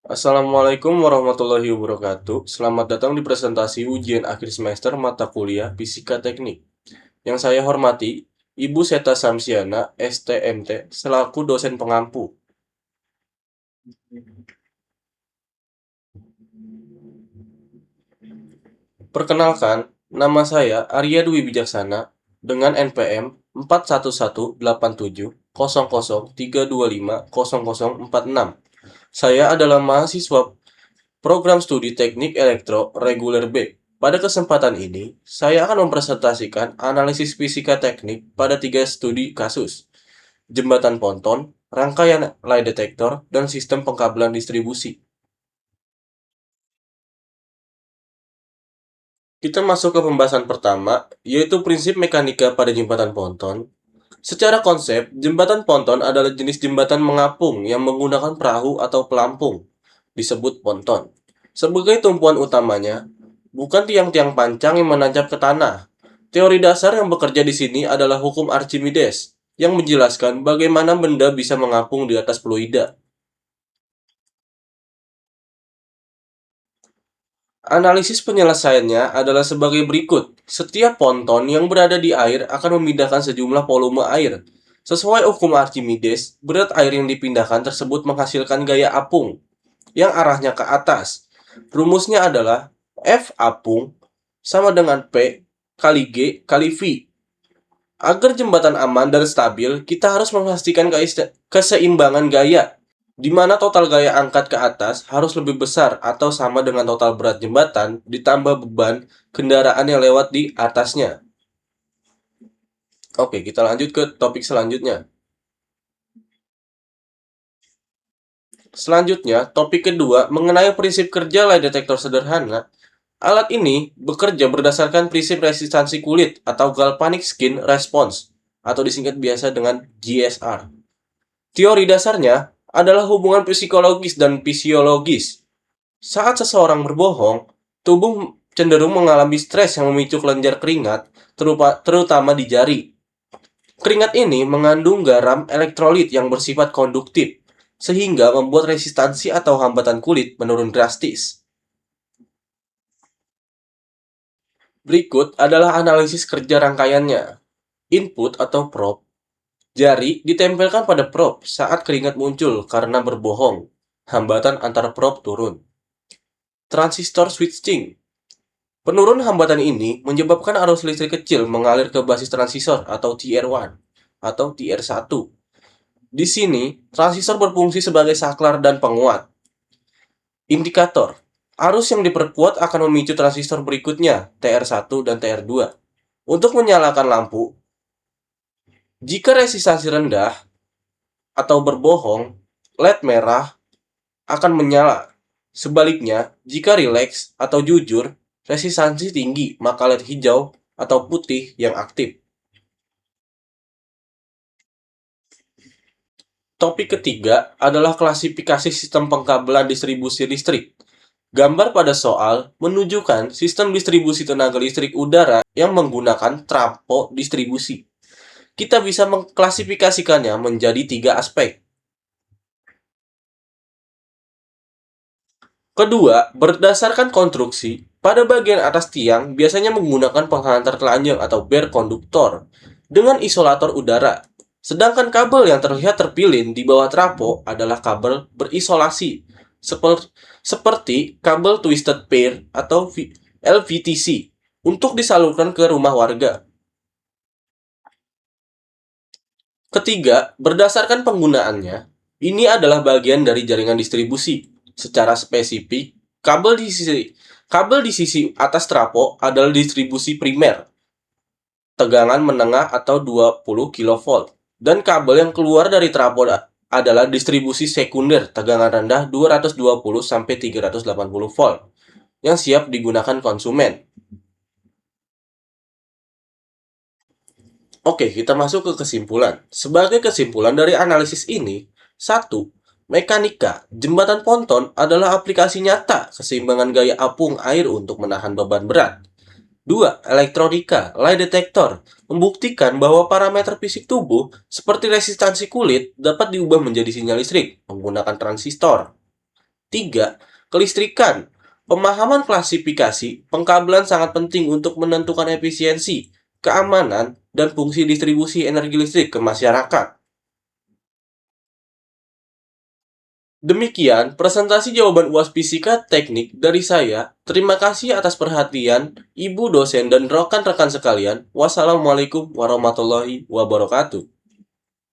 Assalamualaikum warahmatullahi wabarakatuh. Selamat datang di presentasi ujian akhir semester mata kuliah Fisika Teknik. Yang saya hormati, Ibu Seta Samsiana, STMT, selaku dosen pengampu. Perkenalkan, nama saya Arya Dwi Bijaksana dengan NPM 41187003250046. Saya adalah mahasiswa Program Studi Teknik Elektro Reguler B. Pada kesempatan ini, saya akan mempresentasikan analisis fisika teknik pada tiga studi kasus, jembatan ponton, rangkaian lie detector, dan sistem pengkabelan distribusi. Kita masuk ke pembahasan pertama, yaitu prinsip mekanika pada jembatan ponton. Secara konsep, jembatan ponton adalah jenis jembatan mengapung yang menggunakan perahu atau pelampung, disebut ponton. Sebagai tumpuan utamanya, bukan tiang-tiang pancang yang menancap ke tanah. Teori dasar yang bekerja di sini adalah hukum Archimedes, yang menjelaskan bagaimana benda bisa mengapung di atas fluida. Analisis penyelesaiannya adalah sebagai berikut. Setiap ponton yang berada di air akan memindahkan sejumlah volume air. Sesuai hukum Archimedes, berat air yang dipindahkan tersebut menghasilkan gaya apung yang arahnya ke atas. Rumusnya adalah F apung sama dengan P kali G kali V. Agar jembatan aman dan stabil, kita harus memastikan keseimbangan gaya, di mana total gaya angkat ke atas harus lebih besar atau sama dengan total berat jembatan ditambah beban kendaraan yang lewat di atasnya. Oke, kita lanjut ke topik selanjutnya. Selanjutnya, topik kedua mengenai prinsip kerja lie detektor sederhana. Alat ini bekerja berdasarkan prinsip resistansi kulit atau galvanic skin response atau disingkat biasa dengan GSR. Teori dasarnya adalah hubungan psikologis dan fisiologis. Saat seseorang berbohong, tubuh cenderung mengalami stres yang memicu kelenjar keringat, terutama di jari. Keringat ini mengandung garam elektrolit yang bersifat konduktif, sehingga membuat resistansi atau hambatan kulit menurun drastis. Berikut adalah analisis kerja rangkaiannya. Input atau prop. Jari ditempelkan pada prop saat keringat muncul karena berbohong. Hambatan antara prop turun. Transistor switching. Penurun hambatan ini menyebabkan arus listrik kecil mengalir ke basis transistor atau TR1 atau TR1. Di sini, transistor berfungsi sebagai saklar dan penguat. Indikator. Arus yang diperkuat akan memicu transistor berikutnya, TR1 dan TR2. Untuk menyalakan lampu, jika resistansi rendah atau berbohong, LED merah akan menyala. Sebaliknya, jika rileks atau jujur, resistansi tinggi, maka LED hijau atau putih yang aktif. Topik ketiga adalah klasifikasi sistem pengkabelan distribusi listrik. Gambar pada soal menunjukkan sistem distribusi tenaga listrik udara yang menggunakan trafo distribusi. Kita bisa mengklasifikasikannya menjadi tiga aspek. Kedua, berdasarkan konstruksi, pada bagian atas tiang biasanya menggunakan penghantar telanjang atau bare konduktor dengan isolator udara. Sedangkan kabel yang terlihat terpilin di bawah trafo adalah kabel berisolasi, seperti kabel twisted pair atau LVTC untuk disalurkan ke rumah warga. Ketiga, berdasarkan penggunaannya, ini adalah bagian dari jaringan distribusi. Secara spesifik, kabel di sisi atas trafo adalah distribusi primer, tegangan menengah atau 20 kV, dan kabel yang keluar dari trafo adalah distribusi sekunder, tegangan rendah 220 sampai 380 volt, yang siap digunakan konsumen. Oke, kita masuk ke kesimpulan. Sebagai kesimpulan dari analisis ini, satu, mekanika jembatan ponton adalah aplikasi nyata keseimbangan gaya apung air untuk menahan beban berat. Dua, elektronika lie detector membuktikan bahwa parameter fisik tubuh seperti resistansi kulit dapat diubah menjadi sinyal listrik menggunakan transistor. 3. Kelistrikan. Pemahaman klasifikasi pengkabelan sangat penting untuk menentukan efisiensi, keamanan, dan fungsi distribusi energi listrik ke masyarakat. Demikian presentasi jawaban UAS Fisika Teknik dari saya. Terima kasih atas perhatian Ibu dosen dan rekan-rekan sekalian. Wassalamualaikum warahmatullahi wabarakatuh.